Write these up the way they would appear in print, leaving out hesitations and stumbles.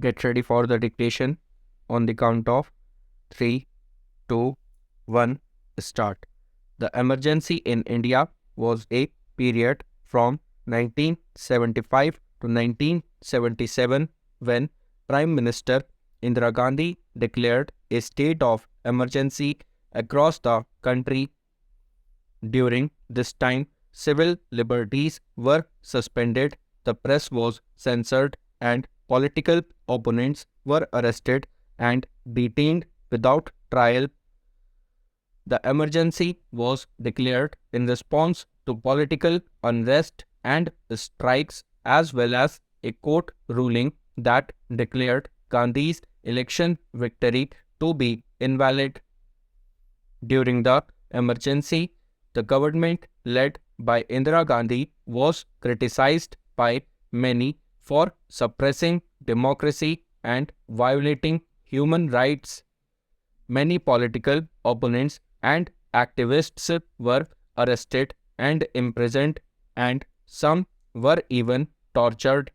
Get ready for the dictation on the count of 3, 2, 1, start. The emergency in India was a period from 1975 to 1977 when Prime Minister Indira Gandhi declared a state of emergency across the country. During this time, civil liberties were suspended, the press was censored, and political opponents were arrested and detained without trial. The emergency was declared in response to political unrest and strikes, as well as a court ruling that declared Gandhi's election victory to be invalid. During the emergency, the government led by Indira Gandhi was criticized by many for suppressing democracy and violating human rights. Many political opponents and activists were arrested and imprisoned, and some were even tortured.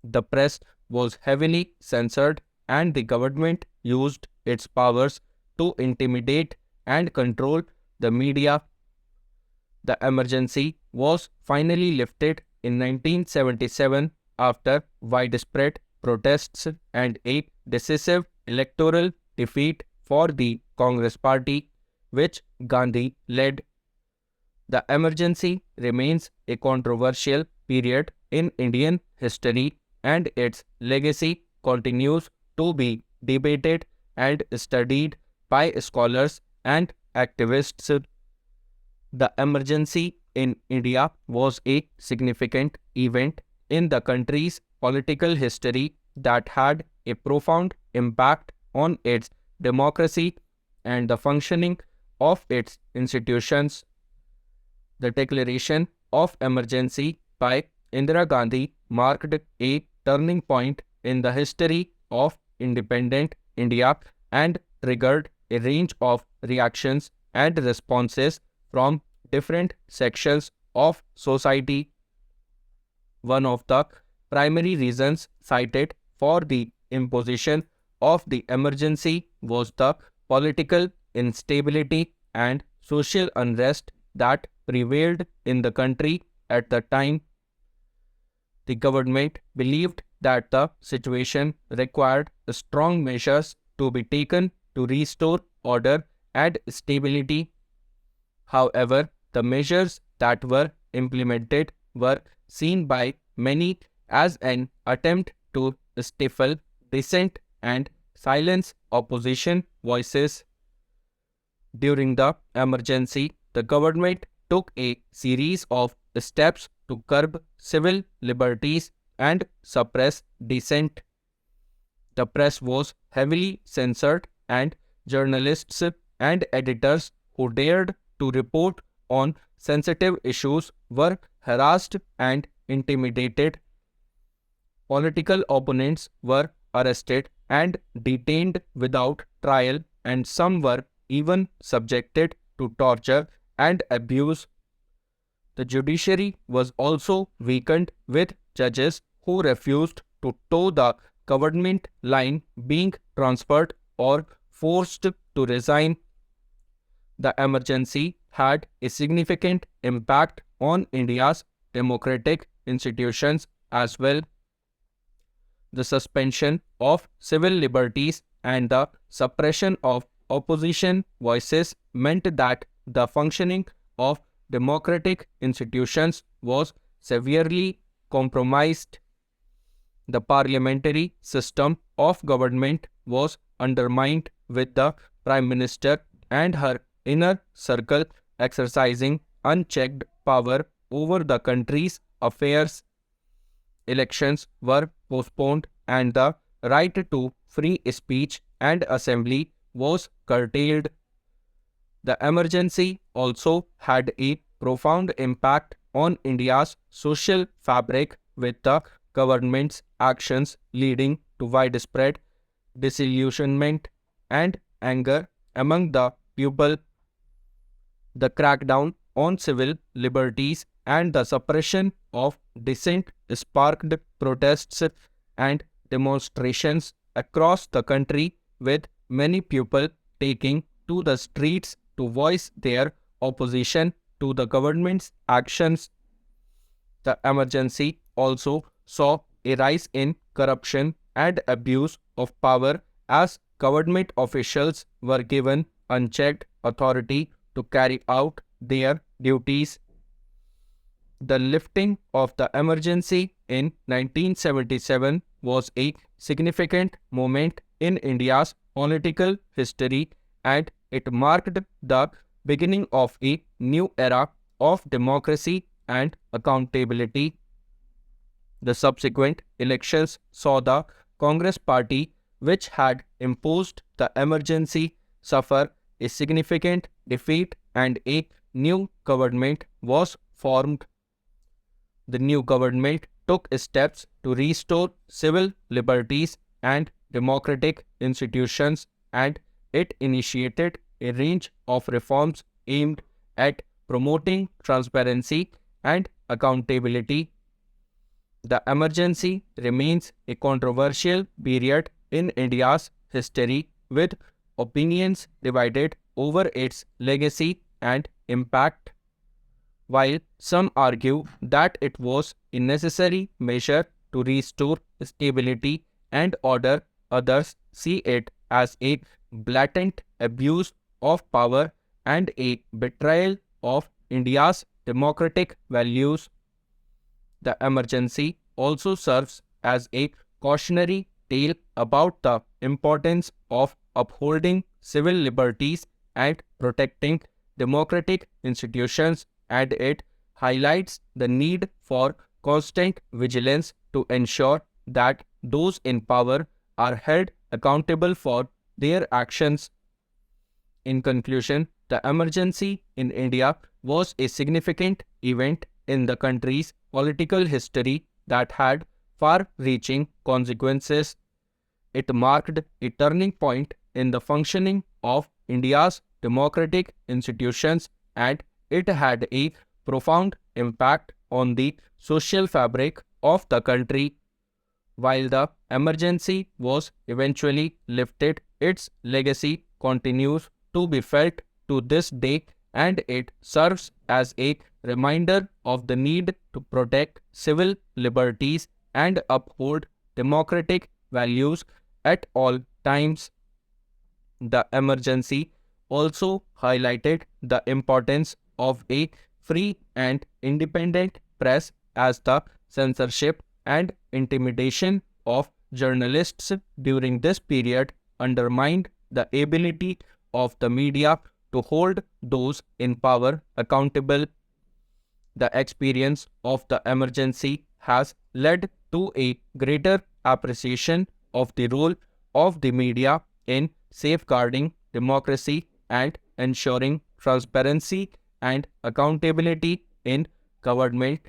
The press was heavily censored, and the government used its powers to intimidate and control the media. The emergency was finally lifted in 1977 after widespread protests and a decisive electoral defeat for the Congress Party, which Gandhi led. The emergency remains a controversial period in Indian history, and its legacy continues to be debated and studied by scholars and activists. The emergency in India was a significant event in the country's political history that had a profound impact on its democracy and the functioning of its institutions. The declaration of emergency by Indira Gandhi marked a turning point in the history of independent India and triggered a range of reactions and responses from different sections of society. One of the primary reasons cited for the imposition of the emergency was the political instability and social unrest that prevailed in the country at the time. The government believed that the situation required strong measures to be taken to restore order and stability. However, the measures that were implemented were seen by many as an attempt to stifle dissent and silence opposition voices. During the emergency, the government took a series of steps to curb civil liberties and suppress dissent. The press was heavily censored, and journalists and editors who dared to report on sensitive issues were harassed and intimidated. Political opponents were arrested and detained without trial, and some were even subjected to torture and abuse. The judiciary was also weakened, with judges who refused to toe the government line being transferred or forced to resign. The emergency had a significant impact on India's democratic institutions as well. The suspension of civil liberties and the suppression of opposition voices meant that the functioning of democratic institutions was severely compromised. The parliamentary system of government was undermined, with the Prime Minister and her inner circle exercising unchecked power over the country's affairs. Elections were postponed, and the right to free speech and assembly was curtailed. The emergency also had a profound impact on India's social fabric, with the government's actions leading to widespread disillusionment and anger among the people. The crackdown on civil liberties and the suppression of dissent sparked protests and demonstrations across the country, with many people taking to the streets to voice their opposition to the government's actions. The emergency also saw a rise in corruption and abuse of power, as government officials were given unchecked authority to carry out their duties. The lifting of the emergency in 1977 was a significant moment in India's political history, and it marked the beginning of a new era of democracy and accountability. The subsequent elections saw the Congress Party, which had imposed the emergency, suffer a significant defeat, and a new government was formed. The new government took steps to restore civil liberties and democratic institutions, and it initiated a range of reforms aimed at promoting transparency and accountability. The emergency remains a controversial period in India's history, with opinions divided over its legacy and impact. While some argue that it was a necessary measure to restore stability and order, others see it as a blatant abuse of power and a betrayal of India's democratic values. The emergency also serves as a cautionary tale about the importance of upholding civil liberties and protecting democratic institutions, and it highlights the need for constant vigilance to ensure that those in power are held accountable for their actions. In conclusion, the emergency in India was a significant event in the country's political history that had far-reaching consequences. It marked a turning point in the functioning of India's democratic institutions, and it had a profound impact on the social fabric of the country. While the emergency was eventually lifted, its legacy continues to be felt to this day, and it serves as a reminder of the need to protect civil liberties and uphold democratic values at all times. The emergency also highlighted the importance of a free and independent press, as the censorship and intimidation of journalists during this period undermined the ability of the media to hold those in power accountable. The experience of the emergency has led to a greater appreciation of the role of the media in safeguarding democracy and ensuring transparency and accountability in government.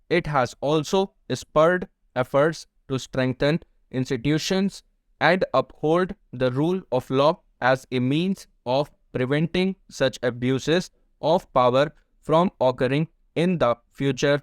It has also spurred efforts to strengthen institutions and uphold the rule of law as a means of preventing such abuses of power from occurring in the future.